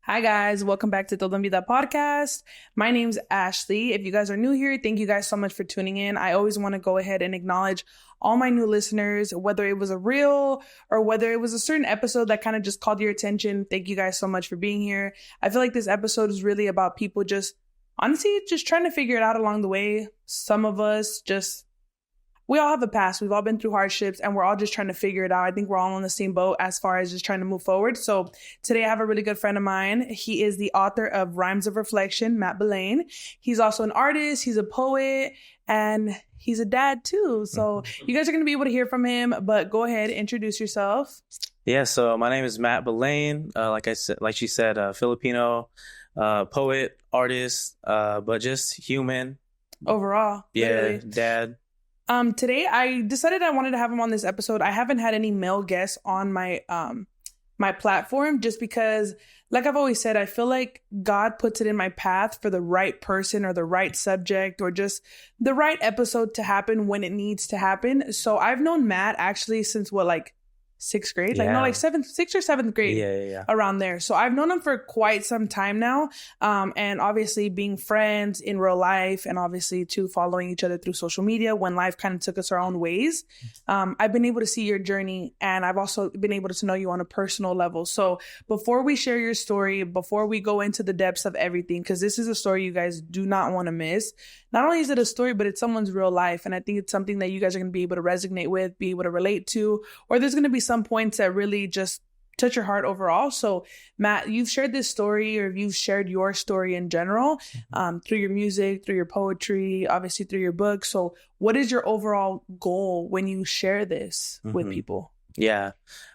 Hi guys, welcome back to Todo en Vida podcast. My name's Ashley. If you guys are new here, thank you guys so much for tuning in. I always want to go ahead and acknowledge all my new listeners, whether it was a reel or whether it was a certain episode that kind of just called your attention. Thank you guys so much for being here. I feel like this episode is really about people just honestly just trying to figure it out along the way. Some of us we all have a past. We've all been through hardships and we're all just trying to figure it out. I think we're all on the same boat as far as just trying to move forward. So today I have a really good friend of mine. He is the author of Rhymes of Reflection, Matt Balane. He's also an artist. He's a poet and he's a dad too. So you guys are going to be able to hear from him, but go ahead, introduce yourself. Yeah. So my name is Matt Balane. Like she said, Filipino, poet, artist, but just human. Overall. Yeah. Literally. Dad. Today I decided I wanted to have him on this episode. I haven't had any male guests on my my platform just because, like I've always said, I feel like God puts it in my path for the right person or the right subject or just the right episode to happen when it needs to happen. So I've known Matt actually since sixth grade, sixth or seventh grade, around there. So I've known him for quite some time now. And obviously being friends in real life and obviously too following each other through social media when life kind of took us our own ways. I've been able to see your journey and I've also been able to know you on a personal level. So before we share your story, before we go into the depths of everything, because this is a story you guys do not want to miss. Not only is it a story, but it's someone's real life. And I think it's something that you guys are going to be able to resonate with, be able to relate to, or there's going to be some points that really just touch your heart overall. So Matt, you've shared this story or you've shared your story in general through your music, through your poetry, obviously through your book. So what is your overall goal when you share this with people? Yeah,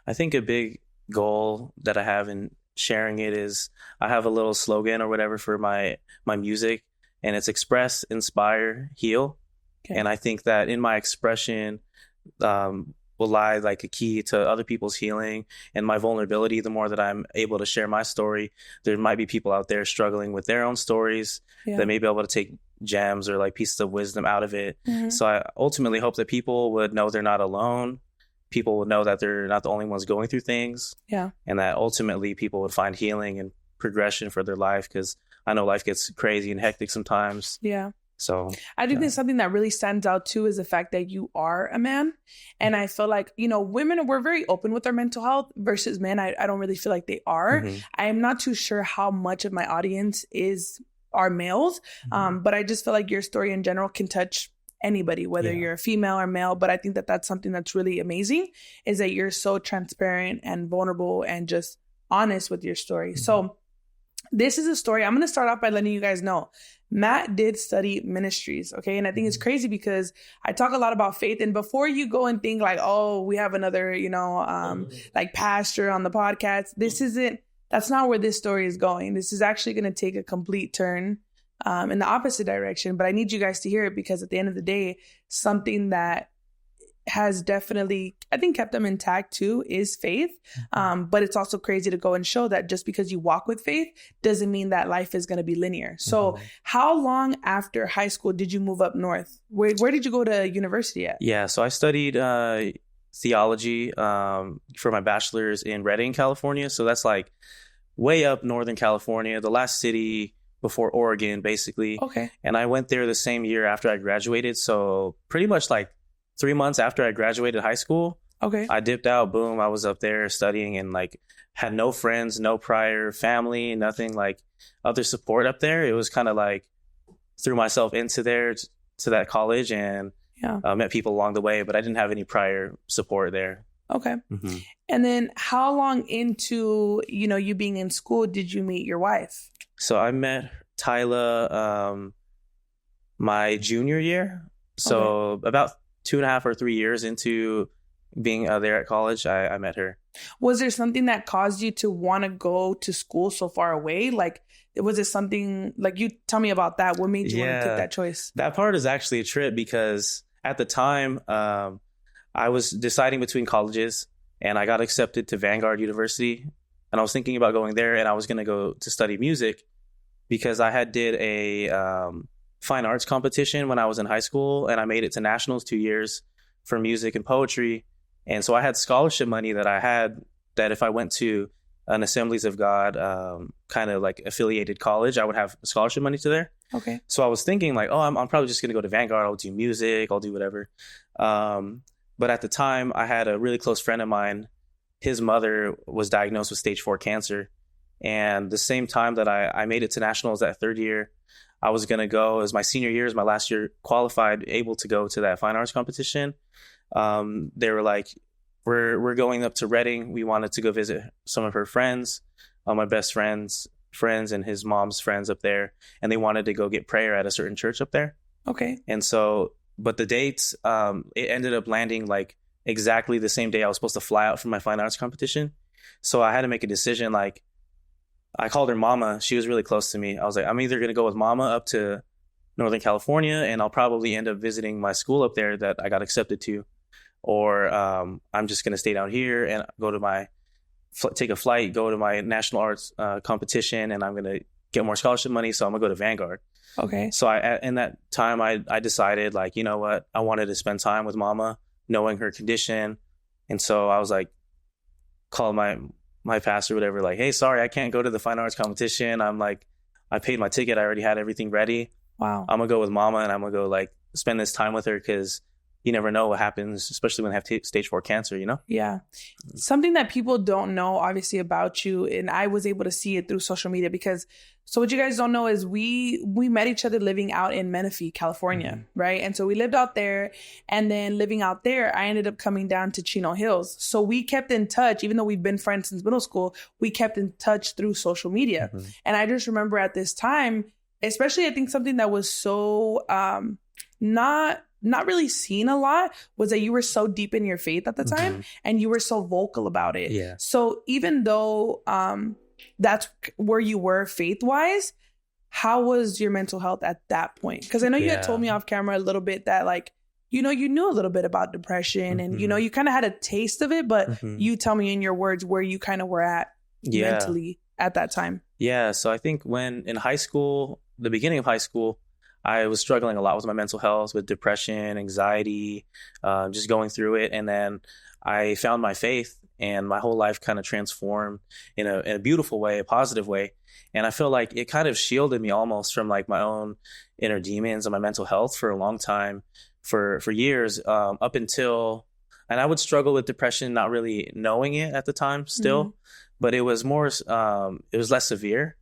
I think a big goal that I have in sharing it is I have a little slogan or whatever for my music, and it's express, inspire, heal. Okay. And I think that in my expression will lie like a key to other people's healing and my vulnerability. The more that I'm able to share my story, there might be people out there struggling with their own stories that may be able to take gems or like pieces of wisdom out of it. So I ultimately hope that people would know they're not alone. People would know that they're not the only ones going through things. Yeah. And that ultimately people would find healing and progression for their life, because I know life gets crazy and hectic sometimes. Yeah. So I do think something that really stands out too is the fact that you are a man. And I feel like, women, we're very open with our mental health versus men. I don't really feel like they are. I'm not too sure how much of my audience are males. But I just feel like your story in general can touch anybody, whether you're a female or male. But I think that that's something that's really amazing, is that you're so transparent and vulnerable and just honest with your story. So this is a story. I'm going to start off by letting you guys know Matt did study ministries. Okay. And I think it's crazy because I talk a lot about faith. And before you go and think like, oh, we have another, like pastor on the podcast, that's not where this story is going. This is actually going to take a complete turn in the opposite direction. But I need you guys to hear it because at the end of the day, something that has definitely, I think, kept them intact too is faith. But it's also crazy to go and show that just because you walk with faith doesn't mean that life is going to be linear. So how long after high school did you move up north? Where did you go to university at? Yeah, so I studied theology for my bachelor's in Redding, California. So that's like way up Northern California, the last city before Oregon, basically. Okay. And I went there the same year after I graduated. So pretty much like 3 months after I graduated high school, I dipped out. Boom, I was up there studying and like had no friends, no prior family, nothing like other support up there. It was kind of like threw myself into there to that college and met people along the way, but I didn't have any prior support there. Okay. And then how long into, you being in school did you meet your wife? So I met Tyla my junior year. So about 2.5 or 3 years into being there at college, I met her. Was there something that caused you to want to go to school so far away? Like, was it something like, you tell me about that? What made you want to take that choice? That part is actually a trip because at the time I was deciding between colleges and I got accepted to Vanguard University and I was thinking about going there and I was going to go to study music because I had did a fine arts competition when I was in high school and I made it to nationals 2 years for music and poetry. And so I had scholarship money that I had that if I went to an Assemblies of God kind of like affiliated college, I would have scholarship money to there. Okay. So I was thinking like, oh, I'm probably just going to go to Vanguard. I'll do music. I'll do whatever. But at the time, I had a really close friend of mine. His mother was diagnosed with stage 4 cancer. And the same time that I made it to nationals that third year, I was going to go, as my senior year, as my last year, qualified, able to go to that fine arts competition. They were like, we're going up to Reading. We wanted to go visit some of her friends, my best friends and his mom's friends up there. And they wanted to go get prayer at a certain church up there. Okay. And so, but the dates, it ended up landing like exactly the same day I was supposed to fly out for my fine arts competition. So I had to make a decision. Like, I called her mama. She was really close to me. I was like, I'm either going to go with mama up to Northern California, and I'll probably end up visiting my school up there that I got accepted to, or I'm just going to stay down here and go to take a flight, go to my national arts competition, and I'm going to get more scholarship money. So I'm going to go to Vanguard. Okay. So in that time, I decided, like, you know what? I wanted to spend time with mama, knowing her condition. And so I was like, called my pastor, whatever, like, hey, sorry, I can't go to the fine arts competition. I'm like, I paid my ticket. I already had everything ready. Wow. I'm going to go with mama, and I'm going to go like spend this time with her, because you never know what happens, especially when they have stage 4 cancer, you know? Yeah. Something that people don't know, obviously, about you, and I was able to see it through social media, because so what you guys don't know is we met each other living out in Menifee, California, right? And so we lived out there, and then living out there, I ended up coming down to Chino Hills. So we kept in touch, even though we've been friends since middle school, we kept in touch through social media. And I just remember at this time, especially, I think something that was so not really seen a lot was that you were so deep in your faith at the time, and you were so vocal about it. Yeah. So even though that's where you were faith-wise, how was your mental health at that point? Because I know you had told me off camera a little bit that, like, you know, you knew a little bit about depression, and, you know, you kind of had a taste of it, but you tell me in your words where you kind of were at mentally at that time. Yeah. So I think when in high school, the beginning of high school, I was struggling a lot with my mental health, with depression, anxiety, just going through it. And then I found my faith, and my whole life kind of transformed in a beautiful way, a positive way. And I feel like it kind of shielded me almost from like my own inner demons and my mental health for a long time, for years, up until, and I would struggle with depression, not really knowing it at the time still, but it was more, it was less severe.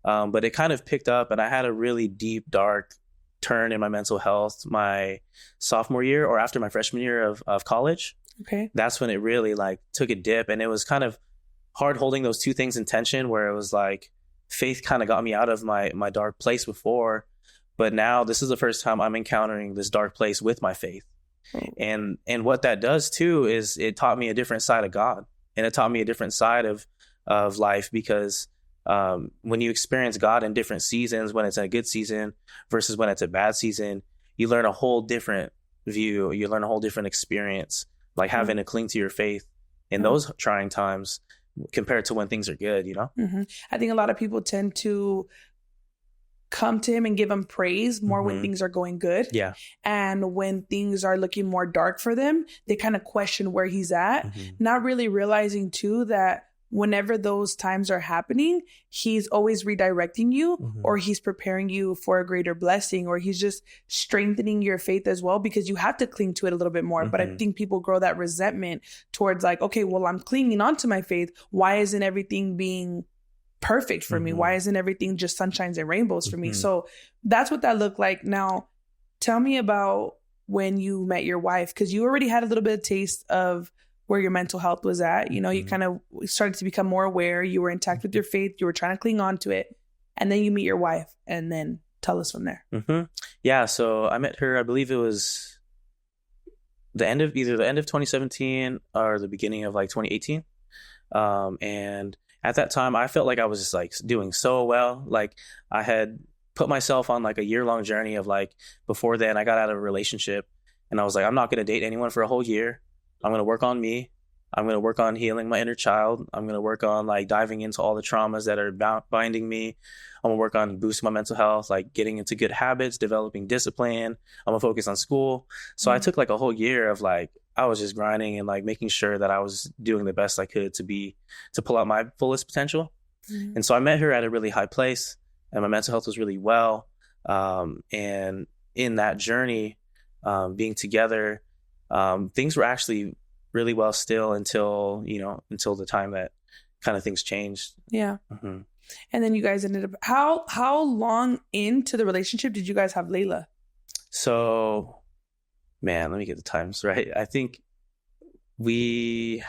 But it kind of picked up, and I had a really deep, dark turn in my mental health my sophomore year, or after my freshman year of college. Okay. That's when it really like took a dip, and it was kind of hard holding those two things in tension, where it was like faith kind of got me out of my dark place before, but now this is the first time I'm encountering this dark place with my faith. And what that does too is it taught me a different side of God, and it taught me a different side of life, because when you experience God in different seasons, when it's a good season versus when it's a bad season, you learn a whole different view. You learn a whole different experience, like having to cling to your faith in those trying times compared to when things are good, you know? I think a lot of people tend to come to him and give him praise more when things are going good. Yeah. And when things are looking more dark for them, they kind of question where he's at, not really realizing too that whenever those times are happening, he's always redirecting you, or he's preparing you for a greater blessing, or he's just strengthening your faith as well, because you have to cling to it a little bit more. But I think people grow that resentment towards like, okay, well, I'm clinging on to my faith. Why isn't everything being perfect for me? Why isn't everything just sunshines and rainbows for me? So that's what that looked like. Now, tell me about when you met your wife, because you already had a little bit of taste of where your mental health was at. You know, you kind of started to become more aware. You were intact with your faith. You were trying to cling on to it. And then you meet your wife, and then tell us from there. Yeah. So I met her, I believe it was either the end of 2017 or the beginning of like 2018. And at that time, I felt like I was just like doing so well. Like I had put myself on like a year-long journey of like, before then I got out of a relationship, and I was like, I'm not going to date anyone for a whole year. I'm going to work on me. I'm going to work on healing my inner child. I'm going to work on like diving into all the traumas that are binding me. I'm going to work on boosting my mental health, like getting into good habits, developing discipline. I'm going to focus on school. So I took like a whole year of like, I was just grinding and like making sure that I was doing the best I could to pull out my fullest potential. Mm-hmm. And so I met her at a really high place, and my mental health was really well. And in that journey, being together, things were actually really well still until the time that kind of things changed. Yeah. Mm-hmm. And then you guys ended up, how long into the relationship did you guys have Layla? So, man, let me get the times right. I think she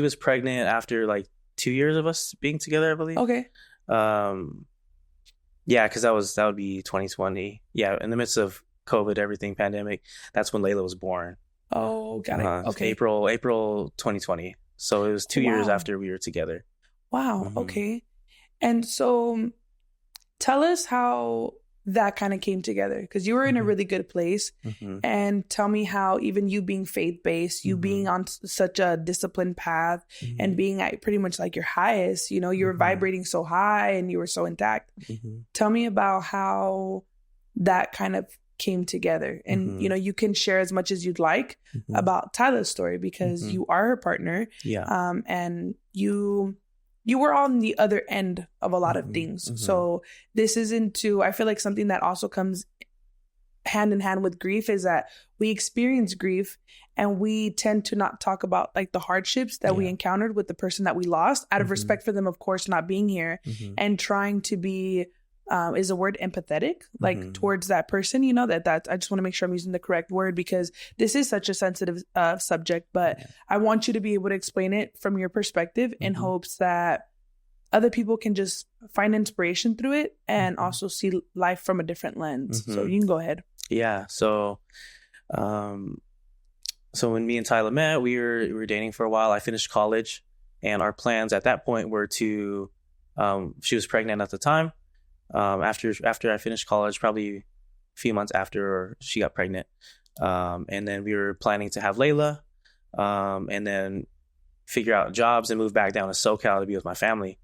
was pregnant after like 2 years of us being together, I believe. Okay. Yeah, because that would be 2020. Yeah, in the midst of COVID, everything, pandemic, that's when Layla was born. Oh, got it. Okay. April 2020. So it was 2 years after we were together. Wow. Mm-hmm. Okay. And so tell us how that kind of came together, because you were in a really good place. Mm-hmm. And tell me how even you being faith-based, you being on such a disciplined path and being at pretty much like your highest, you were vibrating so high and you were so intact. Tell me about how that kind of came together. And, you can share as much as you'd like about Tyla's story, because you are her partner. Yeah. And you were on the other end of a lot of things. So this I feel like something that also comes hand in hand with grief is that we experience grief and we tend to not talk about like the hardships that we encountered with the person that we lost, out of respect for them, of course, not being here, and trying to be, is the word empathetic, like towards that person, that I just want to make sure I'm using the correct word, because this is such a sensitive subject, but I want you to be able to explain it from your perspective in hopes that other people can just find inspiration through it and also see life from a different lens. So you can go ahead. Yeah. So when me and Tyla met, we were dating for a while. I finished college, and our plans at that point were to, she was pregnant at the time. After I finished college, probably a few months after she got pregnant. And then we were planning to have Layla, and then figure out jobs and move back down to SoCal to be with my family.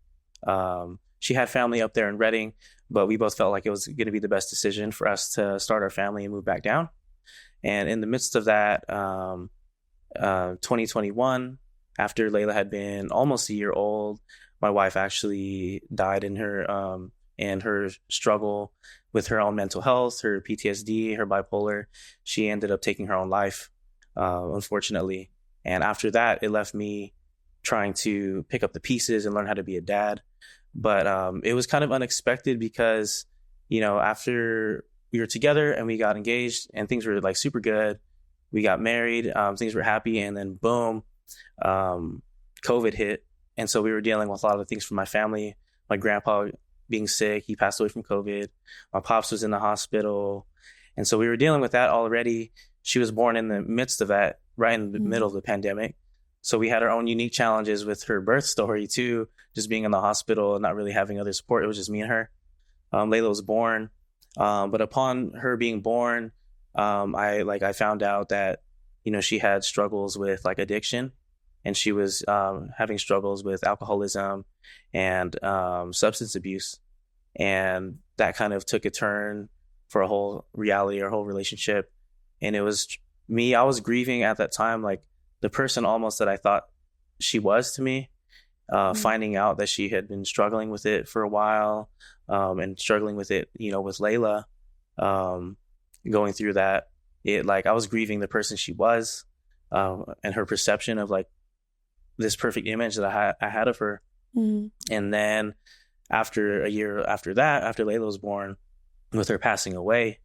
She had family up there in Redding, but we both felt like it was going to be the best decision for us to start our family and move back down. And in the midst of that, 2021, after Layla had been almost a year old, my wife actually died in her struggle with her own mental health, her PTSD, her bipolar. She ended up taking her own life, unfortunately. And after that, it left me trying to pick up the pieces and learn how to be a dad. But it was kind of unexpected because, after we were together and we got engaged and things were like super good, we got married, things were happy, and then boom, COVID hit. And so we were dealing with a lot of things from my family. My grandpa being sick, he passed away from COVID. My pops was in the hospital. And so we were dealing with that already. She was born in the midst of that, right in the middle of the pandemic. So we had our own unique challenges with her birth story too, just being in the hospital and not really having other support. It was just me and her. Layla was born. But upon her being born, I found out that, she had struggles with like addiction, and she was having struggles with alcoholism and substance abuse. And that kind of took a turn for a whole reality, our whole relationship. And it was me, I was grieving at that time, like the person almost that I thought she was to me, finding out that she had been struggling with it for a while, and struggling with it, with Layla, going through that. I was grieving the person she was, and her perception of like this perfect image that I had of her. And then after a year after that, after Layla was born, with her passing away,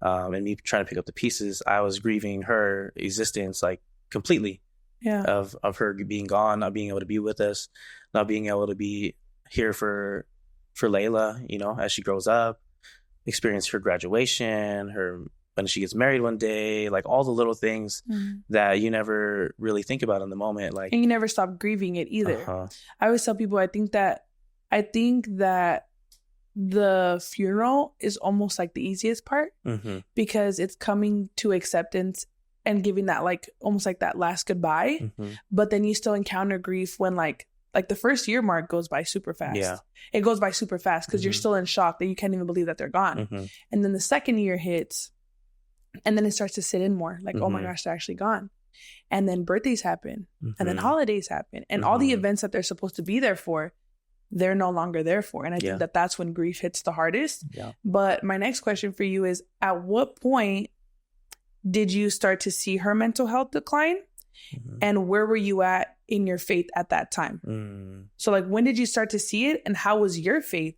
and me trying to pick up the pieces, I was grieving her existence like completely. Of her being gone, not being able to be with us, not being able to be here for Layla, as she grows up, experience her graduation, when she gets married one day, like all the little things that you never really think about in the moment. Like, and you never stop grieving it either. I always tell people, I think that the funeral is almost like the easiest part, because it's coming to acceptance and giving that like almost like that last goodbye. But then you still encounter grief when like the first year mark goes by super fast. It goes by super fast because you're still in shock that you can't even believe that they're gone. And then the second year hits, and then it starts to sit in more like, oh my gosh, they're actually gone. And then birthdays happen, and then holidays happen, and all the events that they're supposed to be there for, they're no longer there for. And I think that that's when grief hits the hardest. Yeah. But my next question for you is, at what point did you start to see her mental health decline? And where were you at in your faith at that time? So like, when did you start to see it, and how was your faith?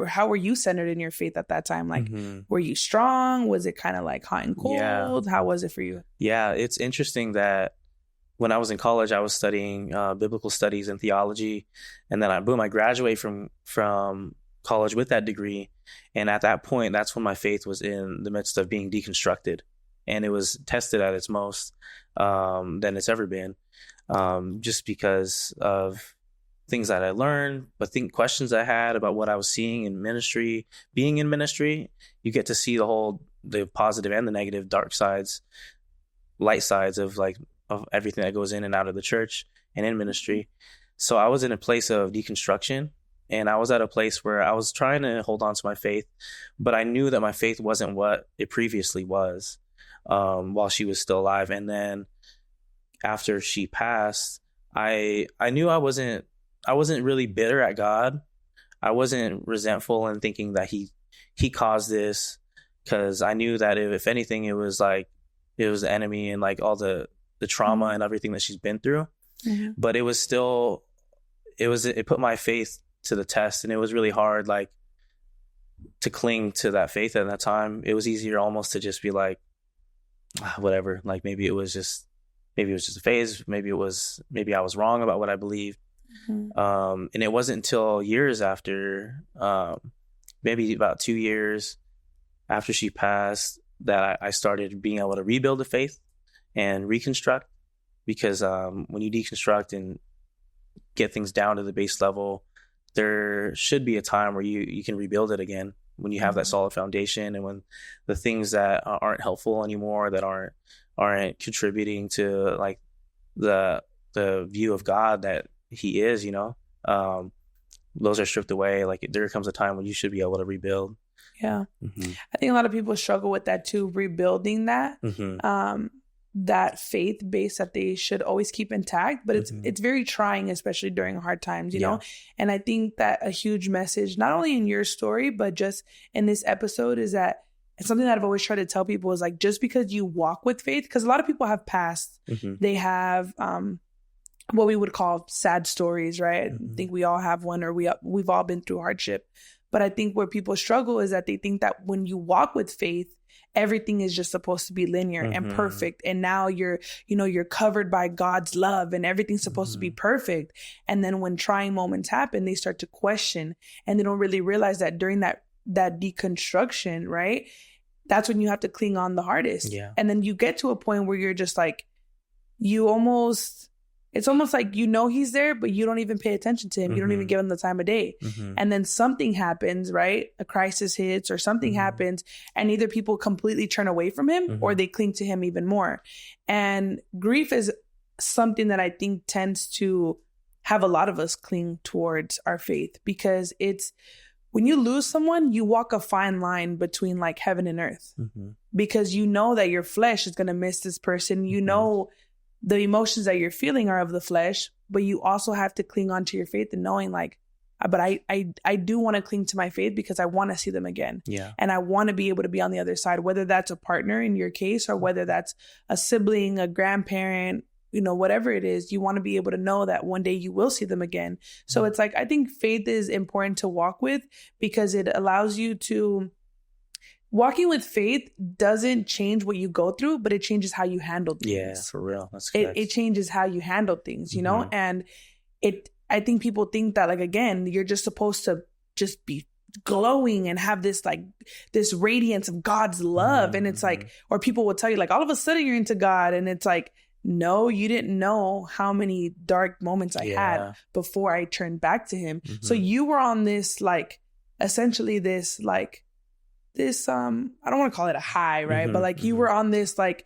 How were you centered in your faith at that time? Like, were you strong? Was it kind of like hot and cold? Yeah. How was it for you? Yeah, it's interesting that when I was in college, I was studying biblical studies and theology, and then I graduate from college with that degree. And at that point, that's when my faith was in the midst of being deconstructed, and it was tested at its most than it's ever been, just because of things that I learned, but questions I had about what I was seeing in ministry. Being in ministry, you get to see the positive and the negative, dark sides, light sides of everything that goes in and out of the church and in ministry. So I was in a place of deconstruction, and I was at a place where I was trying to hold on to my faith, but I knew that my faith wasn't what it previously was while she was still alive. And then after she passed, I knew I wasn't really bitter at God. I wasn't resentful and thinking that he caused this, because I knew that if anything, it was the enemy and like all the trauma and everything that she's been through. But it was still, it put my faith to the test, and it was really hard, like, to cling to that faith at that time. It was easier almost to just be like, whatever, like maybe it was just a phase. Maybe I was wrong about what I believed. And it wasn't until years after, maybe about 2 years after she passed, that I started being able to rebuild the faith and reconstruct. Because when you deconstruct and get things down to the base level, there should be a time where you can rebuild it again, when you have that solid foundation, and when the things that aren't helpful anymore, that aren't contributing to like the view of God that he is, those are stripped away. Like, there comes a time when you should be able to rebuild. Yeah. I think a lot of people struggle with that too, rebuilding that. That faith base that they should always keep intact, but it's very trying, especially during hard times, you know? And I think that a huge message, not only in your story, but just in this episode, is that it's something that I've always tried to tell people is like, just because you walk with faith, because a lot of people have past, they have what we would call sad stories, right? I think we all have one, or we've all been through hardship. But I think where people struggle is that they think that when you walk with faith, everything is just supposed to be linear and perfect. And now you're covered by God's love and everything's supposed to be perfect. And then when trying moments happen, they start to question, and they don't really realize that during that deconstruction, right? That's when you have to cling on the hardest. Yeah. And then you get to a point where you're just like, it's almost like, he's there, but you don't even pay attention to him. You don't even give him the time of day. And then something happens, right? A crisis hits or something happens, and either people completely turn away from him or they cling to him even more. And grief is something that I think tends to have a lot of us cling towards our faith, because it's, when you lose someone, you walk a fine line between like heaven and earth, because you know that your flesh is going to miss this person. You know the emotions that you're feeling are of the flesh, but you also have to cling on to your faith and knowing like, but I do want to cling to my faith because I want to see them again. Yeah. And I want to be able to be on the other side, whether that's a partner in your case, or whether that's a sibling, a grandparent, whatever it is, you want to be able to know that one day you will see them again. So it's like, I think faith is important to walk with, because it allows you to, walking with faith doesn't change what you go through, but it changes how you handle things. Yeah, for real. That's correct. It changes how you handle things, and I think people think that, like, again, you're just supposed to just be glowing and have this like this radiance of God's love. And it's like, or people will tell you like, all of a sudden you're into God. And it's like, no, you didn't know how many dark moments I had before I turned back to him. So you were on this, like, essentially this, like, this, I don't want to call it a high, right? But like you were on this, like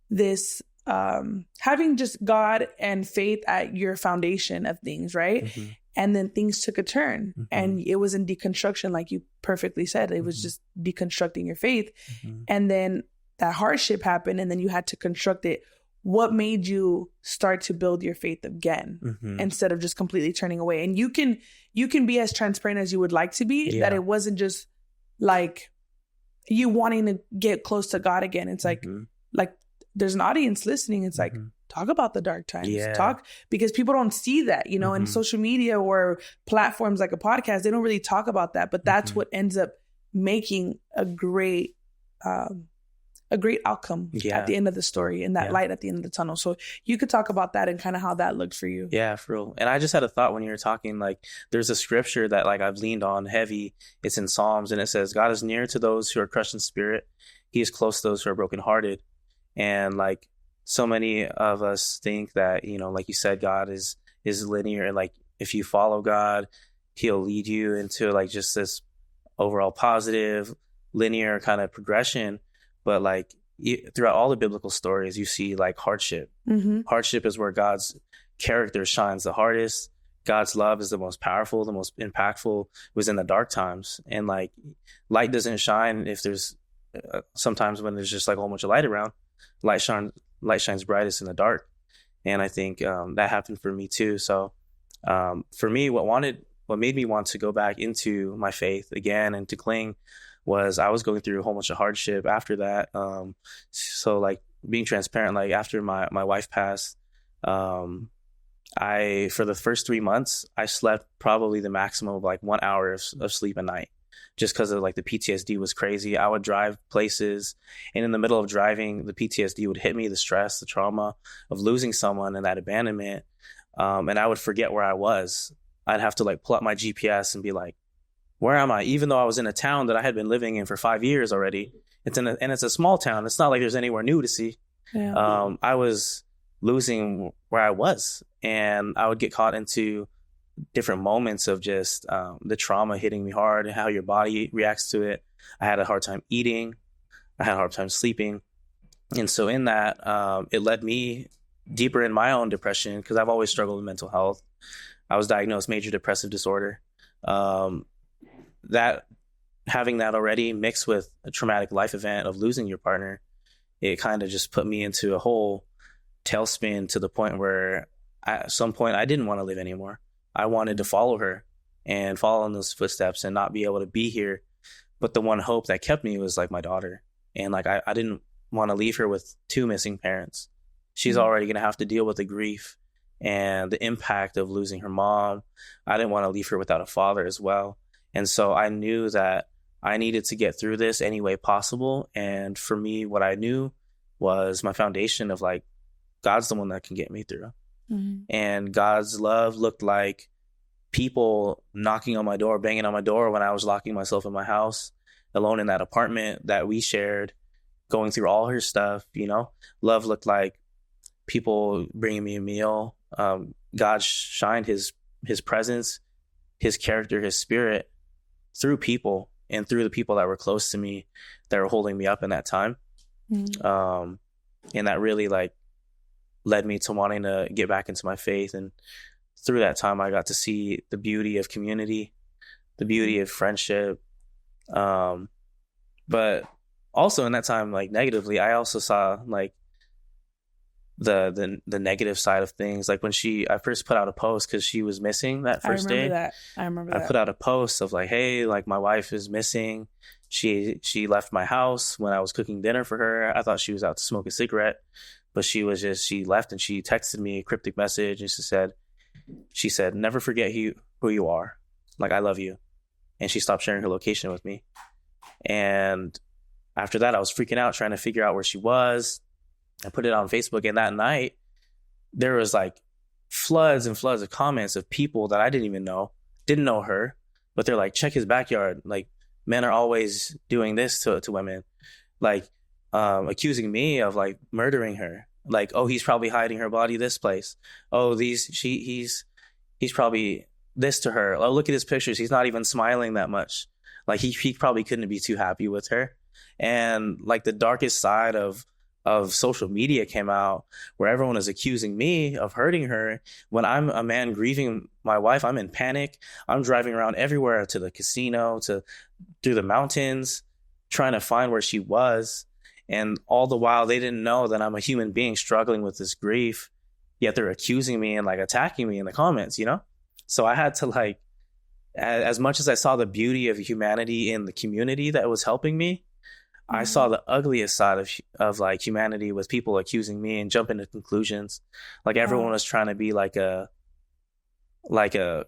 this, having just God and faith at your foundation of things, right? And then things took a turn, and it was in deconstruction, like you perfectly said. It was just deconstructing your faith. And then that hardship happened, and then you had to construct it. what made you start to build your faith again instead of just completely turning away? And you can be as transparent as you would like to be, that it wasn't just like you wanting to get close to God again. It's like there's an audience listening. It's like, talk about the dark times. Talk, because people don't see that, you know, in social media or platforms like a podcast, they don't really talk about that. But that's what ends up making a great outcome at the end of the story, and that light at the end of the tunnel. So you could talk about that and kind of how that looked for you. Yeah, for real. And I just had a thought when you were talking, like there's a scripture that like I've leaned on heavy. It's in Psalms, and it says, God is near to those who are crushed in spirit. He is close to those who are brokenhearted. And like so many of us think that, you know, like you said, God is linear. And like, if you follow God, he'll lead you into like just this overall positive, linear kind of progression. But like throughout all the biblical stories, you see like hardship. Hardship is where God's character shines the hardest. God's love is the most powerful, the most impactful was in the dark times. And like light doesn't shine if there's sometimes when there's just like a whole bunch of light around. Light shines brightest in the dark. And I think that happened for me too. So for me, what made me want to go back into my faith again and to cling was I was going through a whole bunch of hardship after that. So like being transparent, like after my wife passed, for the first 3 months, I slept probably the maximum of like 1 hour of sleep a night, just because of like the PTSD was crazy. I would drive places, and in the middle of driving, the PTSD would hit me, the stress, the trauma of losing someone and that abandonment. And I would forget where I was. I'd have to like pull up my GPS and be like, where am I? Even though I was in a town that I had been living in for 5 years already. And it's a small town. It's not like there's anywhere new to see. Yeah. I was losing where I was, and I would get caught into different moments of just the trauma hitting me hard and how your body reacts to it. I had a hard time eating. I had a hard time sleeping. And so in that, it led me deeper in my own depression, because I've always struggled with mental health. I was diagnosed major depressive disorder. That having that already mixed with a traumatic life event of losing your partner, it kind of just put me into a whole tailspin to the point where at some point I didn't want to live anymore. I wanted to follow her and follow in those footsteps and not be able to be here. But the one hope that kept me was like my daughter. And like, I didn't want to leave her with 2 missing parents. She's already going to have to deal with the grief and the impact of losing her mom. I didn't want to leave her without a father as well. And so I knew that I needed to get through this any way possible. And for me, what I knew was my foundation of like, God's the one that can get me through. And God's love looked like people knocking on my door, banging on my door when I was locking myself in my house, alone in that apartment that we shared, going through all her stuff, you know. Love looked like people bringing me a meal. God shined his presence, his character, his spirit through people, and through the people that were close to me that were holding me up in that time. And that really like led me to wanting to get back into my faith. And through that time, I got to see the beauty of community, the beauty of friendship. But also in that time, like negatively, I also saw like the negative side of things. Like when I first put out a post because she was missing that first day. I remember that. I put out a post of like, hey, like my wife is missing. She left my house when I was cooking dinner for her. I thought she was out to smoke a cigarette, but she left, and she texted me a cryptic message, and she said, never forget who you are. Like, I love you. And she stopped sharing her location with me. And after that, I was freaking out, trying to figure out where she was. I put it on Facebook, and that night there was like floods and floods of comments of people that I didn't know her, but they're like, check his backyard. Like, men are always doing this to women, like accusing me of like murdering her. Like, oh, he's probably hiding her body this place. Oh, he's probably this to her. Oh, look at his pictures. He's not even smiling that much. Like he probably couldn't be too happy with her. And like the darkest side of social media came out, where everyone is accusing me of hurting her. When I'm a man grieving my wife, I'm in panic. I'm driving around everywhere, to the casino, through the mountains, trying to find where she was. And all the while they didn't know that I'm a human being struggling with this grief, yet they're accusing me and like attacking me in the comments, you know? So I had to like, as much as I saw the beauty of humanity in the community that was helping me, I saw the ugliest side of like humanity with people accusing me and jumping to conclusions. Like everyone was trying to be like a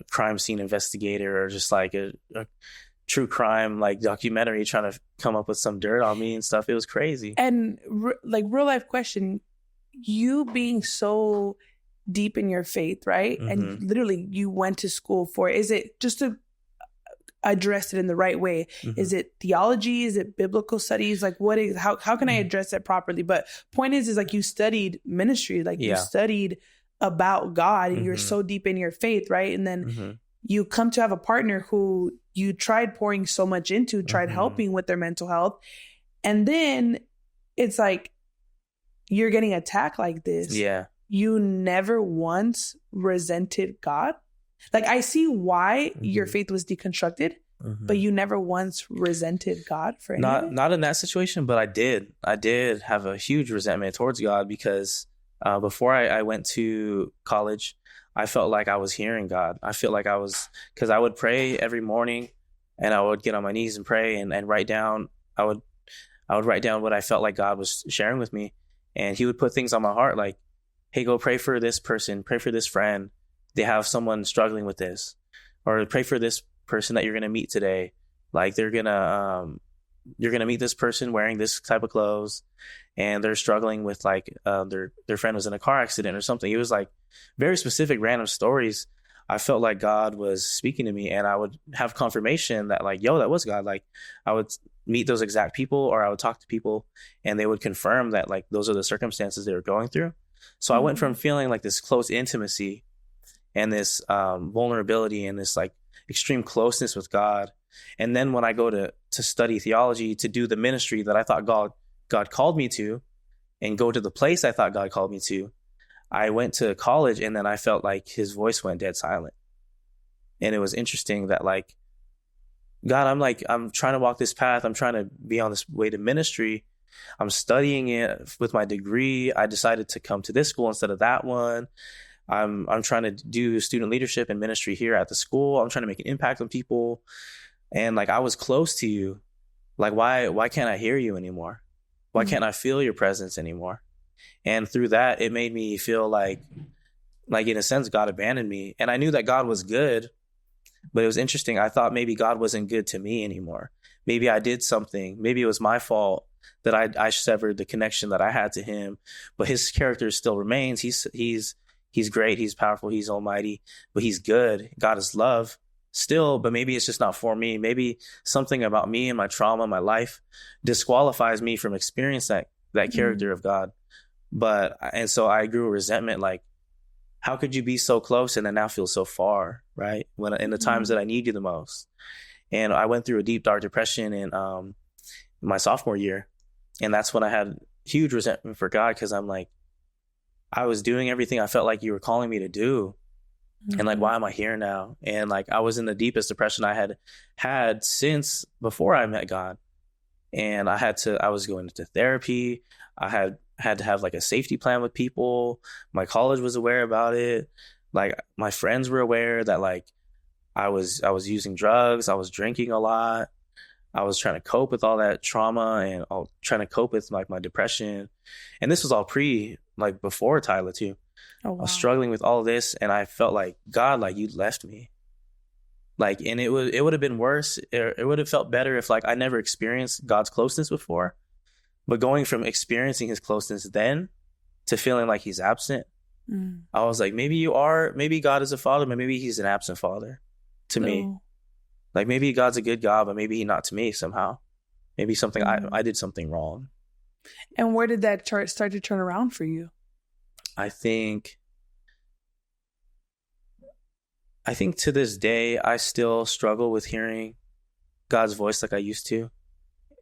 crime scene investigator or just like a true crime like documentary trying to come up with some dirt on me and stuff. It was crazy. And like real life question, you being so deep in your faith, right? And literally you went to school for it. Is it just to address it in the right way? Is it theology? Is it biblical studies? Like what is, how can I address it properly? But point is like you studied ministry, like you studied about God and you're so deep in your faith, right? And then you come to have a partner who you tried pouring so much into, tried helping with their mental health. And then it's like, you're getting attacked like this. Yeah. You never once resented God. Like I see why your faith was deconstructed, but you never once resented God for anything. Not in that situation, but I did have a huge resentment towards God because before I went to college, I felt like I was hearing God. I feel like because I would pray every morning and I would get on my knees and pray and write down, I would write down what I felt like God was sharing with me. And he would put things on my heart like, hey, go pray for this person, pray for this friend. They have someone struggling with this, or pray for this person that you're going to meet today. Like you're going to meet this person wearing this type of clothes and they're struggling with like, their friend was in a car accident or something. It was like very specific, random stories. I felt like God was speaking to me and I would have confirmation that like, yo, that was God. Like I would meet those exact people or I would talk to people and they would confirm that like, those are the circumstances they were going through. So I went from feeling like this close intimacy and this vulnerability and this like extreme closeness with God. And then when I go to study theology, to do the ministry that I thought God called me to and go to the place I thought God called me to, I went to college and then I felt like his voice went dead silent. And it was interesting that like, God, I'm trying to walk this path. I'm trying to be on this way to ministry. I'm studying it with my degree. I decided to come to this school instead of that one. I'm trying to do student leadership and ministry here at the school. I'm trying to make an impact on people. And like, I was close to you. Like, why can't I hear you anymore? Why can't I feel your presence anymore? And through that, it made me feel like in a sense, God abandoned me. And I knew that God was good, but it was interesting. I thought maybe God wasn't good to me anymore. Maybe I did something. Maybe it was my fault that I severed the connection that I had to him, but his character still remains. He's great. He's powerful. He's almighty, but he's good. God is love still, but maybe it's just not for me. Maybe something about me and my trauma, my life disqualifies me from experiencing that character of God. And so I grew a resentment. Like, how could you be so close and then now feel so far, right? When in the times that I need you the most. And I went through a deep, dark depression in my sophomore year. And that's when I had huge resentment for God, because I'm like, I was doing everything I felt like you were calling me to do. And like, why am I here now? And like, I was in the deepest depression I had since before I met God. And I was going into therapy. I had to have like a safety plan with people. My college was aware about it. Like my friends were aware that like I was using drugs. I was drinking a lot. I was trying to cope with all that trauma and trying to cope with like my depression. And this was all before Tyler too. Oh, wow. I was struggling with all this and I felt like, God, like you left me. Like, and it would have been worse. It would have felt better if like I never experienced God's closeness before. But going from experiencing his closeness then to feeling like he's absent, I was like, maybe God is a father, but maybe he's an absent father to me. Like maybe God's a good God, but maybe he's not to me somehow. Maybe something I did something wrong. And where did that start to turn around for you? I think to this day, I still struggle with hearing God's voice like I used to,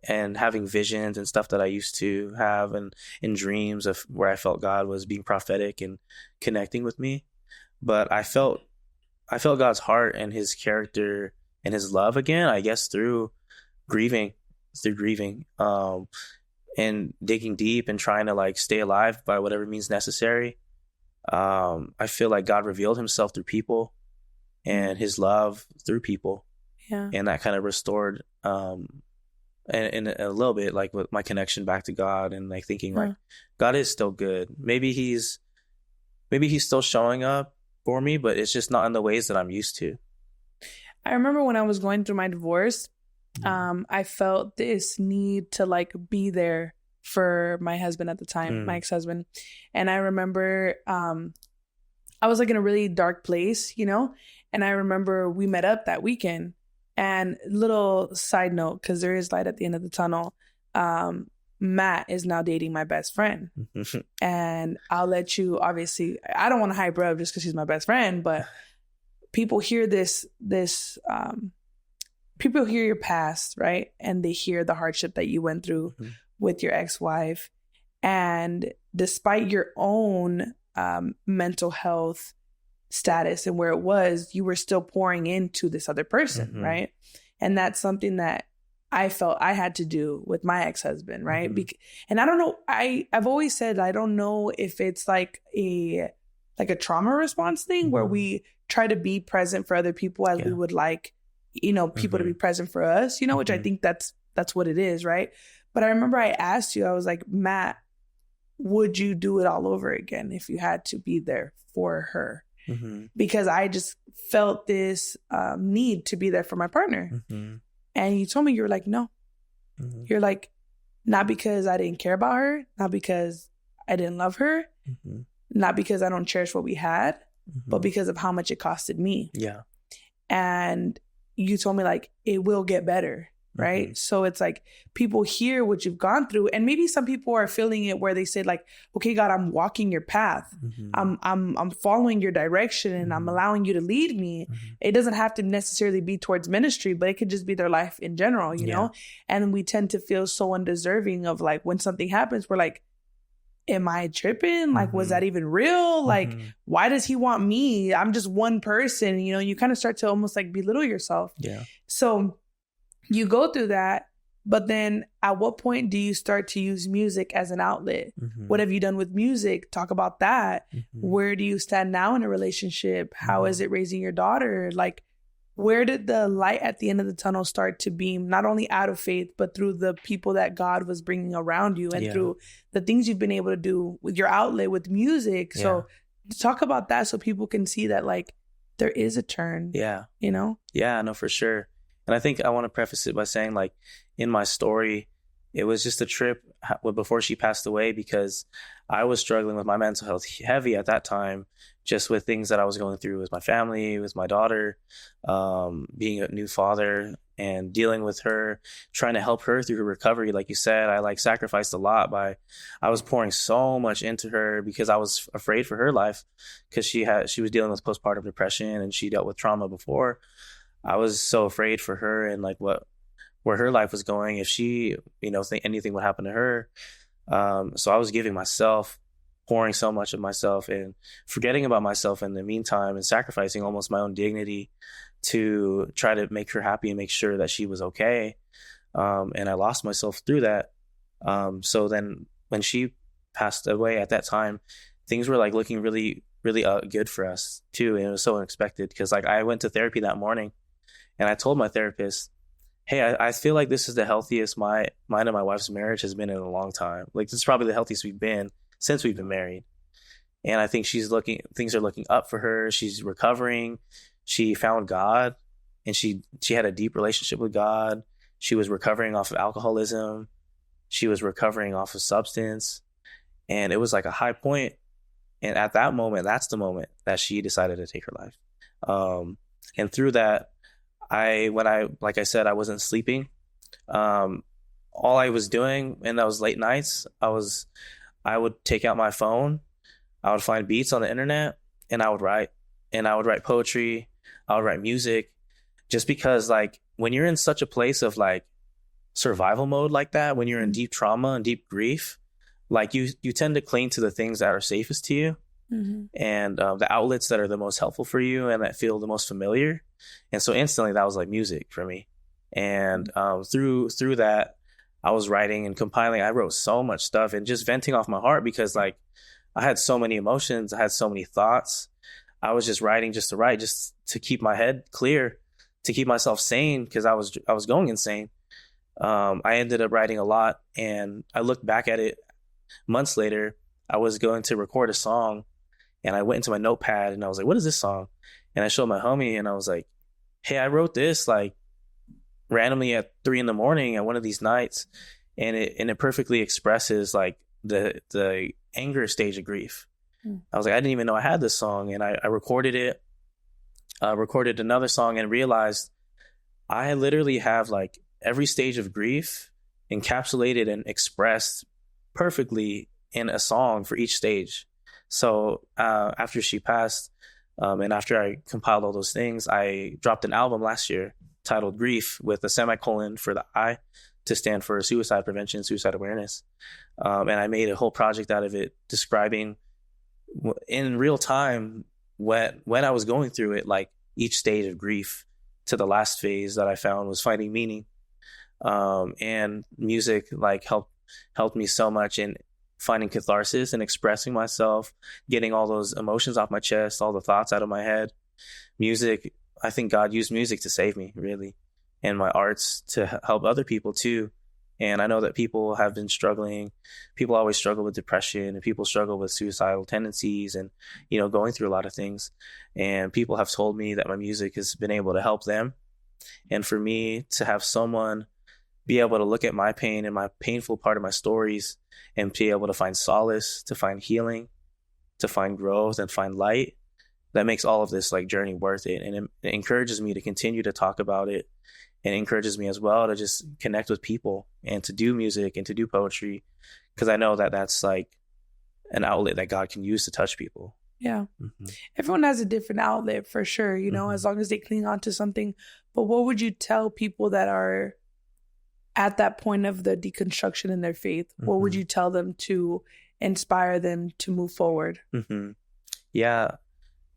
and having visions and stuff that I used to have, and in dreams of where I felt God was being prophetic and connecting with me. But I felt God's heart and his character and his love again, I guess through grieving. and digging deep and trying to like stay alive by whatever means necessary, I feel like God revealed himself through people and his love through people. Yeah. And that kind of restored and a little bit like with my connection back to God, and like thinking like God is still good. Maybe he's still showing up for me, but it's just not in the ways that I'm used to. I remember when I was going through my divorce, I felt this need to like be there for my husband at the time, my ex-husband. And I remember I was like in a really dark place, you know, and I remember we met up that weekend. And little side note, because there is light at the end of the tunnel, Matt is now dating my best friend. And I'll let you, obviously, I don't want to hype her up just because she's my best friend, but people hear people hear your past, right? And they hear the hardship that you went through with your ex-wife. And despite your own mental health status and where it was, you were still pouring into this other person, right? And that's something that I felt I had to do with my ex-husband, right? And I don't know, I've always said I don't know if it's like a trauma response thing where we try to be present for other people as we would like, you know, people to be present for us, you know, which I think that's what it is, right? But I remember I asked you, I was like, Matt, would you do it all over again if you had to be there for her? Because I just felt this need to be there for my partner. And you told me, you were like, no. You're like, not because I didn't care about her, not because I didn't love her, not because I don't cherish what we had, but because of how much it costed me. Yeah. And you told me like, it will get better. Right. So it's like people hear what you've gone through, and maybe some people are feeling it where they say like, okay, God, I'm walking your path. I'm following your direction, and I'm allowing you to lead me. It doesn't have to necessarily be towards ministry, but it could just be their life in general, you know? And we tend to feel so undeserving of like when something happens, we're like, am I tripping? Like, was that even real? Like, why does he want me? I'm just one person, you know, you kind of start to almost like belittle yourself. Yeah. So you go through that, but then at what point do you start to use music as an outlet? What have you done with music? Talk about that. Where do you stand now in a relationship? How is it raising your daughter? Like, where did the light at the end of the tunnel start to beam, not only out of faith, but through the people that God was bringing around you and through the things you've been able to do with your outlet with music? So talk about that so people can see that like there is a turn. Yeah. You know? Yeah, no, for sure. And I think I want to preface it by saying, like, in my story, it was just a trip before she passed away, because I was struggling with my mental health heavy at that time, just with things that I was going through with my family, with my daughter, being a new father and dealing with her, trying to help her through her recovery. Like you said, I like sacrificed a lot I was pouring so much into her because I was afraid for her life, because she was dealing with postpartum depression and she dealt with trauma before. I was so afraid for her and like where her life was going if she, you know, think anything would happen to her. So I was giving myself, pouring so much of myself and forgetting about myself in the meantime, and sacrificing almost my own dignity to try to make her happy and make sure that she was okay. And I lost myself through that. So then when she passed away at that time, things were like looking really, really good for us too. And it was so unexpected, because like I went to therapy that morning. And I told my therapist, hey, I feel like this is the healthiest mine and my wife's marriage has been in a long time. Like, this is probably the healthiest we've been since we've been married. And I think things are looking up for her. She's recovering. She found God, and she had a deep relationship with God. She was recovering off of alcoholism. She was recovering off of substance. And it was like a high point. And at that moment, that's the moment that she decided to take her life. And through that, like I said, I wasn't sleeping. All I was doing in those late nights, I would take out my phone, I would find beats on the internet, and I would write. And I would write poetry, I would write music, just because like when you're in such a place of like survival mode like that, when you're in deep trauma and deep grief, like you tend to cling to the things that are safest to you. And the outlets that are the most helpful for you and that feel the most familiar. And so instantly that was like music for me. And through that, I was writing and compiling. I wrote so much stuff and just venting off my heart because like I had so many emotions. I had so many thoughts. I was just writing just to write, just to keep my head clear, to keep myself sane because I was going insane. I ended up writing a lot, and I looked back at it months later. I was going to record a song, and I went into my notepad, and I was like, "What is this song?" And I showed my homie, and I was like, "Hey, I wrote this like randomly at 3 a.m. at one of these nights, and it perfectly expresses like the anger stage of grief." I was like, I didn't even know I had this song, and I recorded it. Recorded another song and realized I literally have like every stage of grief encapsulated and expressed perfectly in a song for each stage. So after she passed, and after I compiled all those things, I dropped an album last year titled Grief with a semicolon for the I to stand for suicide prevention, suicide awareness. And I made a whole project out of it describing in real time when I was going through it, like each stage of grief to the last phase that I found was finding meaning. And music like helped me so much in finding catharsis and expressing myself, getting all those emotions off my chest, all the thoughts out of my head. Music, I think God used music to save me, really, and my arts to help other people too. And I know that people have been struggling. People always struggle with depression, and people struggle with suicidal tendencies and, going through a lot of things. And people have told me that my music has been able to help them. And for me to have someone be able to look at my pain and my painful part of my stories and be able to find solace, to find healing, to find growth and find light, that makes all of this like journey worth it. And it encourages me to continue to talk about it. And encourages me as well to just connect with people and to do music and to do poetry, because I know that that's like an outlet that God can use to touch people. Yeah. Mm-hmm. Everyone has a different outlet for sure, mm-hmm. as long as they cling on to something. But what would you tell people that are at that point of the deconstruction in their faith? Mm-hmm. What would you tell them to inspire them to move forward? Mm-hmm. Yeah.